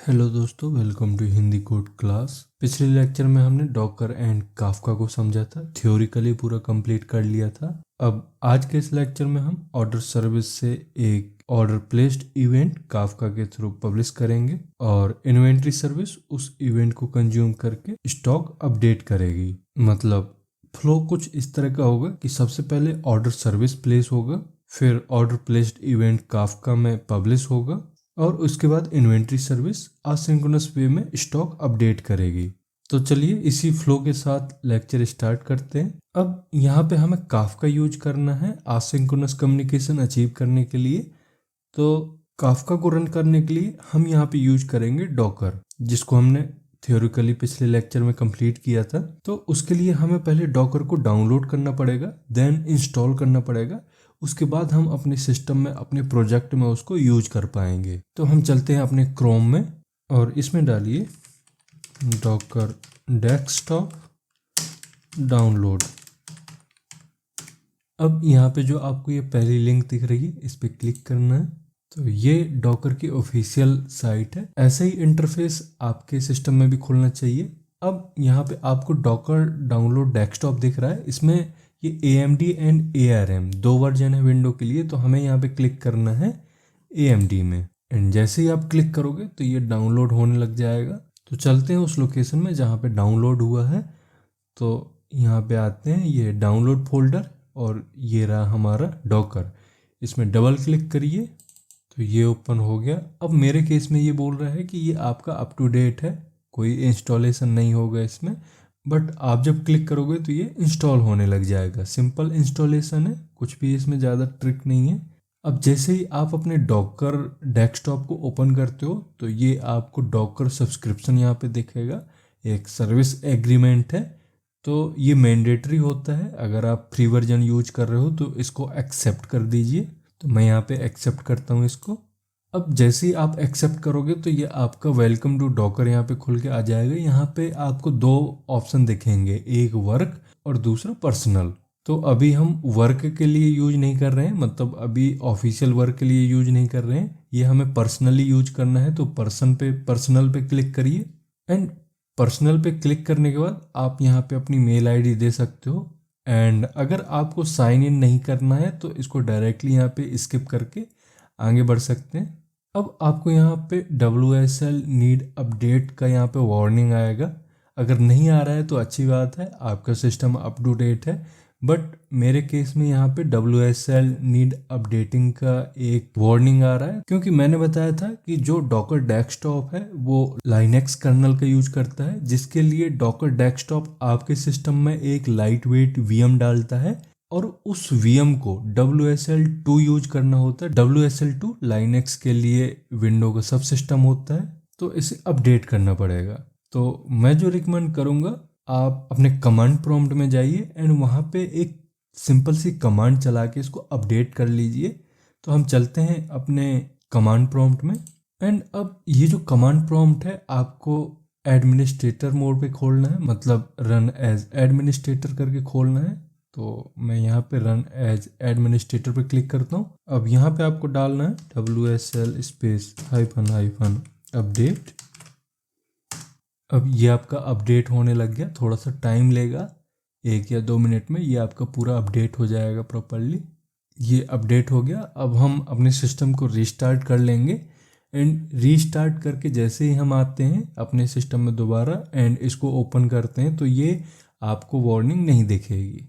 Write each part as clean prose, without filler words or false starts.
Hello दोस्तों, welcome to Hindi code class. पिछले lecture में हमने डॉकर एंड काफका को समझा था, थ्योरिकली पूरा कंप्लीट कर लिया था। अब आज के इस लेक्चर में हम ऑर्डर सर्विस से एक ऑर्डर प्लेस्ड इवेंट काफका के थ्रू पब्लिश करेंगे और इन्वेंट्री सर्विस उस इवेंट को कंज्यूम करके स्टॉक अपडेट करेगी। मतलब फ्लो कुछ इस तरह का होगा कि सबसे पहले ऑर्डर सर्विस प्लेस होगा, फिर ऑर्डर प्लेस्ड इवेंट काफका में पब्लिश होगा और उसके बाद इन्वेंट्री सर्विस असिंक्रोनस वे में स्टॉक अपडेट करेगी। तो चलिए इसी फ्लो के साथ लेक्चर स्टार्ट करते हैं। अब यहाँ पे हमें काफका यूज करना है असिंक्रोनस कम्युनिकेशन अचीव करने के लिए। तो काफका को रन करने के लिए हम यहाँ पे यूज करेंगे डॉकर, जिसको हमने थ्योरिकली पिछले लेक्चर में कंप्लीट किया था। तो उसके लिए हमें पहले डॉकर को डाउनलोड करना पड़ेगा, देन इंस्टॉल करना पड़ेगा। उसके बाद हम अपने सिस्टम में, अपने प्रोजेक्ट में उसको यूज कर पाएंगे। तो हम चलते हैं अपने क्रोम में और इसमें डालिए डॉकर डेस्कटॉप डाउनलोड। अब यहाँ पे जो आपको ये पहली लिंक दिख रही है, इस पर क्लिक करना है। तो ये डॉकर की ऑफिशियल साइट है। ऐसा ही इंटरफेस आपके सिस्टम में भी खुलना चाहिए। अब यहाँ पे आपको डॉकर डाउनलोड डेस्कटॉप दिख रहा है। इसमें ये AMD एंड ARM दो वर्जन है विंडो के लिए। तो हमें यहाँ पे क्लिक करना है AMD में, एंड जैसे ही आप क्लिक करोगे तो ये डाउनलोड होने लग जाएगा। तो चलते हैं उस लोकेशन में जहाँ पे डाउनलोड हुआ है। तो यहाँ पे आते हैं, ये डाउनलोड फोल्डर और ये रहा हमारा डॉकर। इसमें डबल क्लिक करिए तो ये ओपन हो गया। अब मेरे केस में ये बोल रहा है कि ये आपका अप टू डेट है, कोई इंस्टॉलेशन नहीं होगा इसमें। बट आप जब क्लिक करोगे तो ये इंस्टॉल होने लग जाएगा। सिंपल इंस्टॉलेशन है, कुछ भी इसमें ज़्यादा ट्रिक नहीं है। अब जैसे ही आप अपने डॉकर डेस्कटॉप को ओपन करते हो तो ये आपको डॉकर सब्सक्रिप्शन यहाँ पे दिखेगा। एक सर्विस एग्रीमेंट है, तो ये मैंडेटरी होता है। अगर आप फ्री वर्जन यूज कर रहे हो तो इसको एक्सेप्ट कर दीजिए। तो मैं यहाँ पे एक्सेप्ट करता हूँ इसको। अब जैसे ही आप एक्सेप्ट करोगे तो ये आपका वेलकम टू डॉकर यहाँ पे खुल के आ जाएगा। यहाँ पे आपको दो ऑप्शन दिखेंगे, एक वर्क और दूसरा पर्सनल। तो अभी हम वर्क के लिए यूज नहीं कर रहे हैं, मतलब अभी ऑफिशियल वर्क के लिए यूज नहीं कर रहे हैं। ये हमें पर्सनली यूज करना है। तो पर्सनल पे क्लिक करिए, एंड पर्सनल पे क्लिक करने के बाद आप यहाँ पे अपनी मेल आईडी दे सकते हो। एंड अगर आपको साइन इन नहीं करना है तो इसको डायरेक्टली यहाँ पे स्किप करके आगे बढ़ सकते हैं। अब आपको यहाँ पे WSL नीड अपडेट का यहाँ पे वार्निंग आएगा। अगर नहीं आ रहा है तो अच्छी बात है, आपका सिस्टम अप टू डेट है। बट मेरे केस में यहाँ पे WSL नीड अपडेटिंग का एक वार्निंग आ रहा है, क्योंकि मैंने बताया था कि जो डॉकर डेस्कटॉप है वो लाइनेक्स कर्नल का यूज करता है, जिसके लिए डॉकर डेस्कटॉप आपके सिस्टम में एक लाइट वेट VM डालता है और उस VM को WSL2 यूज करना होता है। WSL2 लाइनेक्स के लिए विंडो का सब सिस्टम होता है, तो इसे अपडेट करना पड़ेगा। तो मैं जो रिकमेंड करूँगा, आप अपने कमांड प्रॉम्प्ट में जाइए एंड वहाँ पे एक सिंपल सी कमांड चला के इसको अपडेट कर लीजिए। तो हम चलते हैं अपने कमांड प्रॉम्प्ट में, एंड अब ये जो कमांड प्रॉम्प्ट है आपको एडमिनिस्ट्रेटर मोड पे खोलना है, मतलब रन एज एडमिनिस्ट्रेटर करके खोलना है। तो मैं यहाँ पे रन एज एडमिनिस्ट्रेटर पे क्लिक करता हूँ। अब यहाँ पे आपको डालना है WSL स्पेस -- अपडेट। अब ये आपका अपडेट होने लग गया, थोड़ा सा टाइम लेगा, 1 या 2 मिनट में ये आपका पूरा अपडेट हो जाएगा प्रॉपरली। ये अपडेट हो गया। अब हम अपने सिस्टम को रीस्टार्ट कर लेंगे, एंड रीस्टार्ट करके जैसे ही हम आते हैं अपने सिस्टम में दोबारा एंड इसको ओपन करते हैं तो ये आपको वार्निंग नहीं दिखेगी।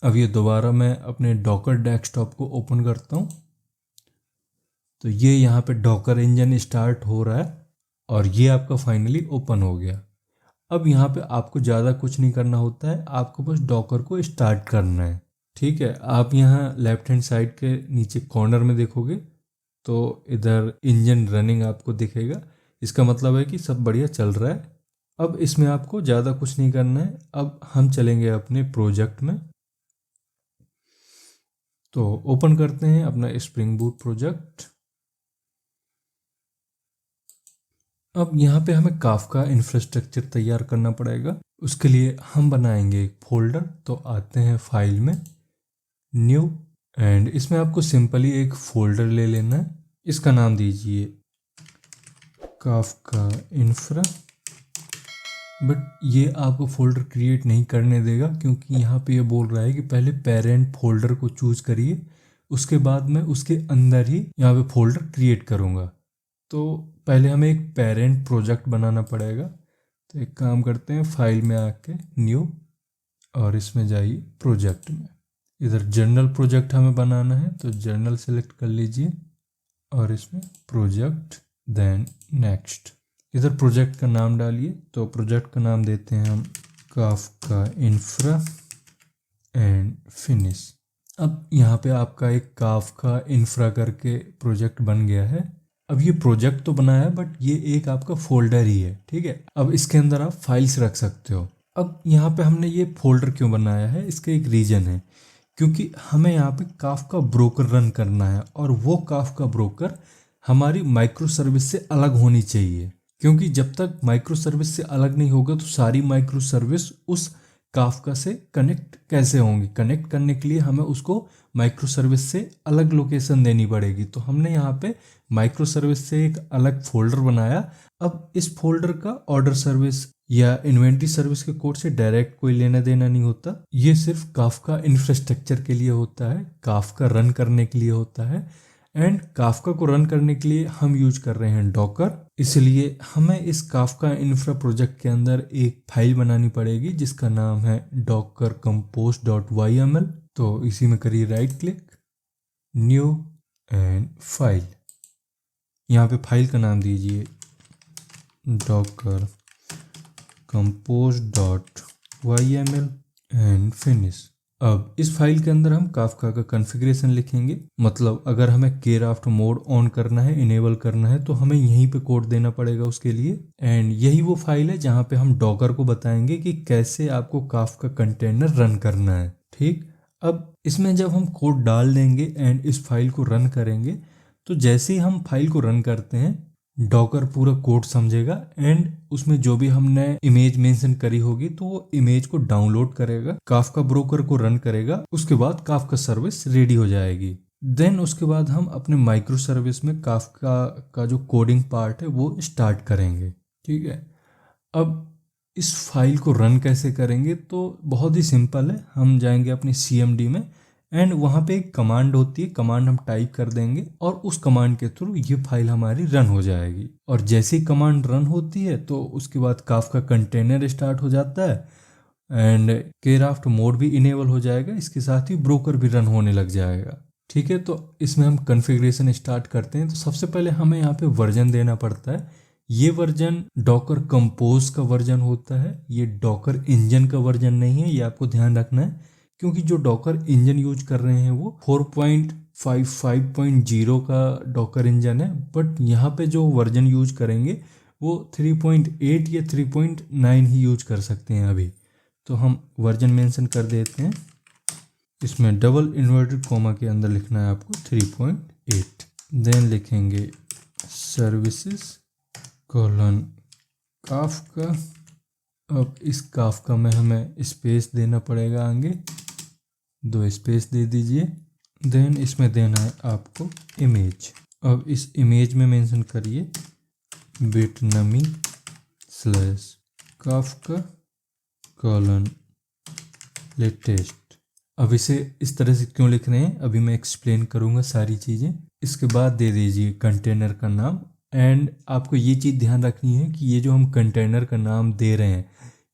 अब ये दोबारा मैं अपने डॉकर डेस्कटॉप को ओपन करता हूँ तो ये यहाँ पे डॉकर इंजन स्टार्ट हो रहा है और ये आपका फाइनली ओपन हो गया। अब यहाँ पे आपको ज़्यादा कुछ नहीं करना होता है, आपको बस डॉकर को स्टार्ट करना है। ठीक है, आप यहाँ लेफ्ट हैंड साइड के नीचे कॉर्नर में देखोगे तो इधर इंजन रनिंग आपको दिखेगा। इसका मतलब है कि सब बढ़िया चल रहा है। अब इसमें आपको ज़्यादा कुछ नहीं करना है। अब हम चलेंगे अपने प्रोजेक्ट में। तो ओपन करते हैं अपना स्प्रिंग बूट प्रोजेक्ट। अब यहाँ पे हमें काफका इंफ्रास्ट्रक्चर तैयार करना पड़ेगा। उसके लिए हम बनाएंगे एक फोल्डर। तो आते हैं फाइल में, न्यू, एंड इसमें आपको सिंपली एक फोल्डर ले लेना है। इसका नाम दीजिए काफका इंफ्रा, बट ये आपको फोल्डर क्रिएट नहीं करने देगा क्योंकि यहाँ पे ये बोल रहा है कि पहले पेरेंट फोल्डर को चूज करिए, उसके बाद मैं उसके अंदर ही यहाँ पे फोल्डर क्रिएट करूँगा। तो पहले हमें एक पेरेंट प्रोजेक्ट बनाना पड़ेगा। तो एक काम करते हैं, फाइल में आके न्यू और इसमें जाइए प्रोजेक्ट में। इधर जर्नल प्रोजेक्ट हमें बनाना है तो जर्नल सेलेक्ट कर लीजिए और इसमें प्रोजेक्ट, देन नेक्स्ट। इधर प्रोजेक्ट का नाम डालिए, तो प्रोजेक्ट का नाम देते हैं हम काफका इंफ्रा एंड फिनिश। अब यहाँ पे आपका एक काफका इंफ्रा करके प्रोजेक्ट बन गया है। अब ये प्रोजेक्ट तो बनाया है बट ये एक आपका फोल्डर ही है, ठीक है। अब इसके अंदर आप फाइल्स रख सकते हो। अब यहाँ पे हमने ये फोल्डर क्यों बनाया है, इसका एक रीजन है, क्योंकि हमें यहाँ पे काफका ब्रोकर रन करना है और वो काफका ब्रोकर हमारी माइक्रो सर्विस से अलग होनी चाहिए, क्योंकि जब तक माइक्रो सर्विस से अलग नहीं होगा तो सारी माइक्रो सर्विस उस काफका से कनेक्ट कैसे होंगी। कनेक्ट करने के लिए हमें उसको माइक्रो सर्विस से अलग लोकेशन देनी पड़ेगी। तो हमने यहाँ पे माइक्रो सर्विस से एक अलग फोल्डर बनाया। अब इस फोल्डर का ऑर्डर सर्विस या इन्वेंटरी सर्विस के कोड से डायरेक्ट कोई लेना देना नहीं होता। ये सिर्फ काफका इंफ्रास्ट्रक्चर के लिए होता है, काफका रन करने के लिए होता है। एंड काफका को रन करने के लिए हम यूज कर रहे हैं डॉकर, इसलिए हमें इस काफका इंफ्रा प्रोजेक्ट के अंदर एक फाइल बनानी पड़ेगी जिसका नाम है docker compose.yml। तो इसी में करिए right click, new and file. यहाँ पे फाइल का नाम दीजिए docker compose.yml एंड फिनिश। अब इस फाइल के अंदर हम काफका का कॉन्फ़िगरेशन लिखेंगे, मतलब अगर हमें केराफ्ट मोड ऑन करना है, इनेबल करना है, तो हमें यहीं पे कोड देना पड़ेगा उसके लिए। एंड यही वो फाइल है जहाँ पे हम डॉकर को बताएंगे कि कैसे आपको काफका कंटेनर रन करना है, ठीक। अब इसमें जब हम कोड डाल देंगे एंड इस फाइल को रन करेंगे, तो जैसे ही हम फाइल को रन करते हैं डॉकर पूरा कोड समझेगा एंड उसमें जो भी हमने इमेज मेंशन करी होगी तो वो इमेज को डाउनलोड करेगा, काफका ब्रोकर को रन करेगा, उसके बाद काफका सर्विस रेडी हो जाएगी। देन उसके बाद हम अपने माइक्रो सर्विस में काफका का जो कोडिंग पार्ट है वो स्टार्ट करेंगे, ठीक है। अब इस फाइल को रन कैसे करेंगे, तो बहुत ही सिंपल है। हम जाएंगे अपनी CMD में एंड वहाँ पे एक कमांड होती है, कमांड हम टाइप कर देंगे और उस कमांड के थ्रू ये फाइल हमारी रन हो जाएगी। और जैसे ही कमांड रन होती है तो उसके बाद काफका कंटेनर स्टार्ट हो जाता है एंड केराफ्ट मोड भी इनेबल हो जाएगा, इसके साथ ही ब्रोकर भी रन होने लग जाएगा, ठीक है। तो इसमें हम कॉन्फ़िगरेशन स्टार्ट करते हैं। तो सबसे पहले हमें यहाँ पे वर्जन देना पड़ता है। ये वर्जन डॉकर कंपोज का वर्जन होता है, ये डॉकर इंजन का वर्जन नहीं है, ये आपको ध्यान रखना है, क्योंकि जो डॉकर इंजन यूज कर रहे हैं वो 4.55.0 का डॉकर इंजन है, बट यहाँ पे जो वर्जन यूज करेंगे वो 3.8 या 3.9 ही यूज कर सकते हैं अभी। तो हम वर्जन मेंशन कर देते हैं, इसमें डबल इन्वर्टेड कॉमा के अंदर लिखना है आपको 3.8। देन लिखेंगे सर्विसेज कोलन काफका। अब इस काफका में हमें स्पेस देना पड़ेगा, आगे 2 स्पेस दे दीजिए। देन इसमें देना है आपको इमेज। अब इस इमेज में मेंशन करिए bitnami /kafka latest। अब इसे इस तरह से क्यों लिख रहे हैं अभी मैं एक्सप्लेन करूँगा सारी चीज़ें। इसके बाद दे दीजिए कंटेनर का नाम। एंड आपको ये चीज़ ध्यान रखनी है कि ये जो हम कंटेनर का नाम दे रहे हैं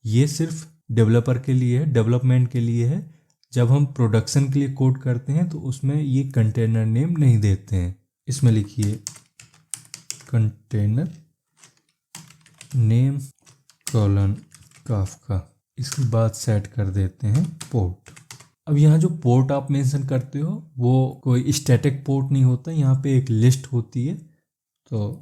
ये सिर्फ डेवलपर के लिए है, डेवलपमेंट के लिए है। जब हम प्रोडक्शन के लिए कोड करते हैं तो उसमें ये कंटेनर नेम नहीं देते हैं। इसमें लिखिए कंटेनर नेम कोलन काफका। इसके बाद सेट कर देते हैं पोर्ट। अब यहाँ जो पोर्ट आप मेंशन करते हो वो कोई स्टैटिक पोर्ट नहीं होता, यहाँ पे एक लिस्ट होती है। तो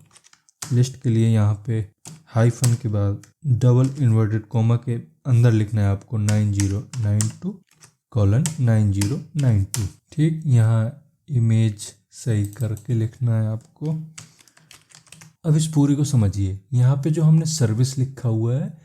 लिस्ट के लिए यहाँ पे हाइफन के बाद डबल इन्वर्टेड कॉमा के अंदर लिखना है आपको 9092:9092, ठीक। यहाँ इमेज सही करके लिखना है आपको। अब इस पूरी को समझिए, यहाँ पे जो हमने सर्विस लिखा हुआ है,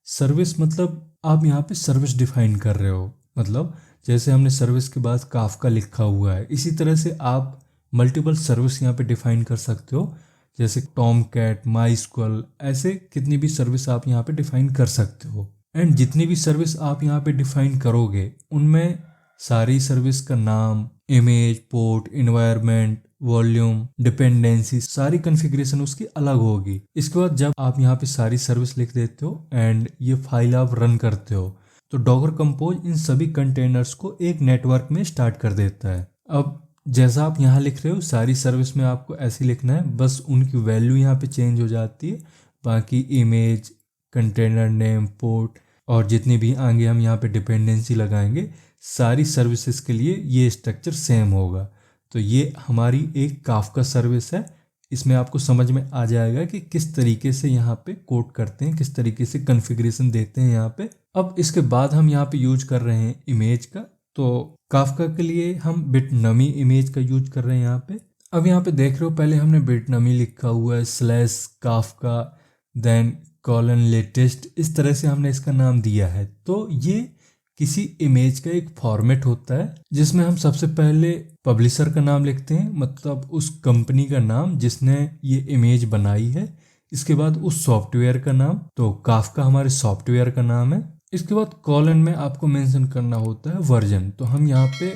सर्विस मतलब आप यहाँ पे सर्विस डिफाइन कर रहे हो। मतलब जैसे हमने सर्विस के बाद काफका लिखा हुआ है, इसी तरह से आप मल्टीपल सर्विस यहाँ पे डिफाइन कर सकते हो। जैसे टॉम कैट, माइस्क्वल, ऐसे कितनी भी सर्विस आप यहाँ पे डिफाइन कर सकते हो। एंड जितनी भी सर्विस आप यहाँ पे डिफाइन करोगे उनमें सारी सर्विस का नाम, image, port, environment, volume, dependency, सारी कॉन्फ़िगरेशन उसकी अलग होगी। इसके बाद जब आप यहाँ पे सारी सर्विस लिख देते हो एंड ये फाइल आप रन करते हो तो डॉकर कंपोज इन सभी कंटेनर्स को एक नेटवर्क में स्टार्ट कर देता है। अब जैसा आप यहाँ लिख रहे हो सारी सर्विस में आपको ऐसे लिखना है, बस उनकी वैल्यू यहाँ पे चेंज हो जाती है। बाकी इमेज, कंटेनर नेम, पोर्ट और जितनी भी आगे हम यहाँ पे डिपेंडेंसी लगाएंगे सारी सर्विसेज के लिए ये स्ट्रक्चर सेम होगा। तो ये हमारी एक काफका सर्विस है। इसमें आपको समझ में आ जाएगा कि किस तरीके से यहाँ पे कोड करते हैं, किस तरीके से कॉन्फ़िगरेशन देते हैं यहाँ पे। अब इसके बाद हम यहाँ पे यूज कर रहे हैं इमेज का। तो काफका के लिए हम बिटनमी इमेज का यूज कर रहे हैं यहाँ पे। अब यहाँ पे देख रहे हो पहले हमने बिटनमी लिखा हुआ है /काफका देन :लेटेस्ट, इस तरह से हमने इसका नाम दिया है। तो ये किसी इमेज का एक फॉर्मेट होता है जिसमें हम सबसे पहले पब्लिशर का नाम लिखते हैं, मतलब उस कंपनी का नाम जिसने ये इमेज बनाई है। इसके बाद उस सॉफ्टवेयर का नाम, तो काफका हमारे सॉफ्टवेयर का नाम है। इसके बाद कॉलन में आपको मेंशन करना होता है वर्जन। तो हम यहाँ पे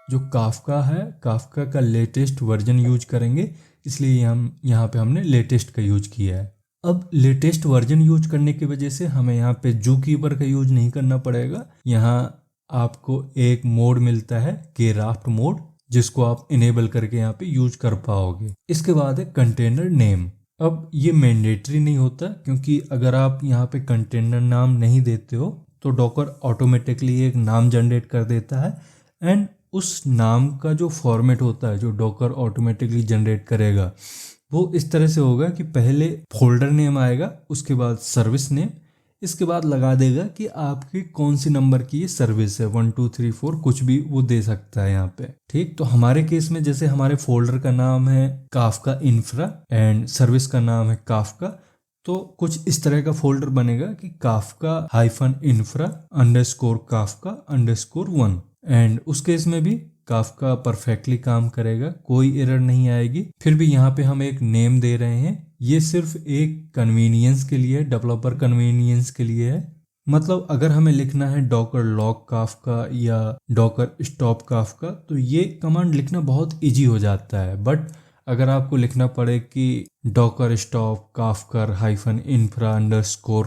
जो काफका है, काफका का लेटेस्ट वर्जन यूज करेंगे, इसलिए हम यहाँ पे हमने लेटेस्ट का यूज किया है। अब लेटेस्ट वर्जन यूज करने की वजह से हमें यहाँ पे जूकीपर का यूज नहीं करना पड़ेगा। यहाँ आपको एक मोड मिलता है केराफ्ट मोड, जिसको आप इनेबल करके यहाँ पे यूज कर पाओगे। इसके बाद है कंटेनर नेम। अब ये मैंडेटरी नहीं होता, क्योंकि अगर आप यहाँ पे कंटेनर नाम नहीं देते हो तो डॉकर ऑटोमेटिकली एक नाम जनरेट कर देता है। एंड उस नाम का जो फॉर्मेट होता है जो डॉकर ऑटोमेटिकली जनरेट करेगा वो इस तरह से होगा कि पहले फोल्डर नेम आएगा, उसके बाद सर्विस नेम, इसके बाद लगा देगा कि आपकी कौन सी नंबर की ये सर्विस है, 1 2 3 4 कुछ भी वो दे सकता है यहाँ पे। ठीक, तो हमारे केस में जैसे हमारे फोल्डर का नाम है काफका इंफ्रा एंड सर्विस का नाम है काफका, तो कुछ इस तरह का फोल्डर बनेगा कि काफका -infra _काफका _1। एंड उस केस में भी काफका परफेक्टली काम करेगा, कोई एरर नहीं आएगी। फिर भी यहाँ पे हम एक नेम दे रहे हैं, ये सिर्फ एक कन्वीनियंस के लिए, डेवलपर कन्वीनियंस के लिए है। मतलब अगर हमें लिखना है डॉकर लॉग काफका या डॉकर स्टॉप काफका तो ये कमांड लिखना बहुत इजी हो जाता है। बट अगर आपको लिखना पड़े कि डॉकर स्टॉप काफकर -infra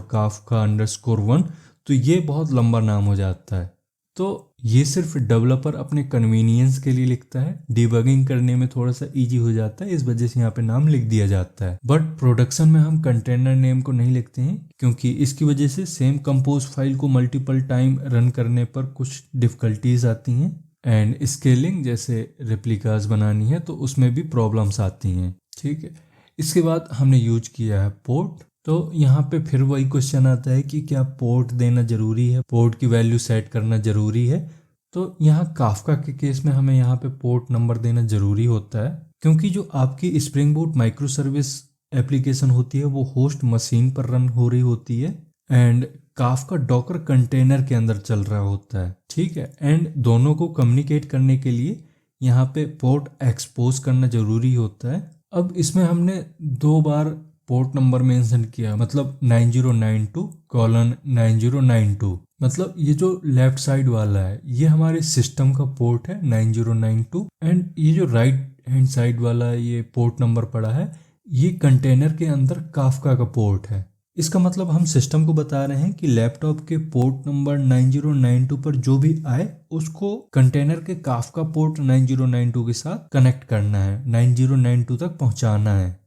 _काफका _1 तो ये बहुत लंबा नाम हो जाता है। तो ये सिर्फ डेवलपर अपने कन्वीनियंस के लिए लिखता है, डिबगिंग करने में थोड़ा सा इजी हो जाता है, इस वजह से यहाँ पे नाम लिख दिया जाता है। बट प्रोडक्शन में हम कंटेनर नेम को नहीं लिखते हैं, क्योंकि इसकी वजह से सेम कंपोज फाइल को मल्टीपल टाइम रन करने पर कुछ डिफिकल्टीज आती हैं। एंड स्केलिंग जैसे रेप्लिकास बनानी है तो उसमें भी प्रॉब्लम्स आती हैं। ठीक है, इसके बाद हमने यूज किया है पोर्ट। तो यहाँ पे फिर वही क्वेश्चन आता है कि क्या पोर्ट देना जरूरी है, पोर्ट की वैल्यू सेट करना जरूरी है। तो यहाँ काफका के केस में हमें यहाँ पे पोर्ट नंबर देना जरूरी होता है, क्योंकि जो आपकी spring boot micro service application होती है वो होस्ट मशीन पर रन हो रही होती है एंड काफका डॉकर कंटेनर के अंदर चल रहा होता है। ठीक है, एंड दोनों को कम्युनिकेट करने के लिए यहाँ पे पोर्ट एक्सपोज करना जरूरी होता है। अब इसमें हमने 2 बार पोर्ट नंबर मेंशन किया, मतलब 9092:9092। मतलब ये जो लेफ्ट साइड वाला है ये हमारे सिस्टम का पोर्ट है 9092, एंड ये जो राइट हैंड साइड वाला ये पोर्ट नंबर पड़ा है ये कंटेनर के अंदर काफका का पोर्ट है। इसका मतलब हम सिस्टम को बता रहे हैं कि लैपटॉप के पोर्ट नंबर 9092 पर जो भी आए उसको कंटेनर के काफका पोर्ट 9092 के साथ कनेक्ट करना है, 9092 तक पहुंचाना है।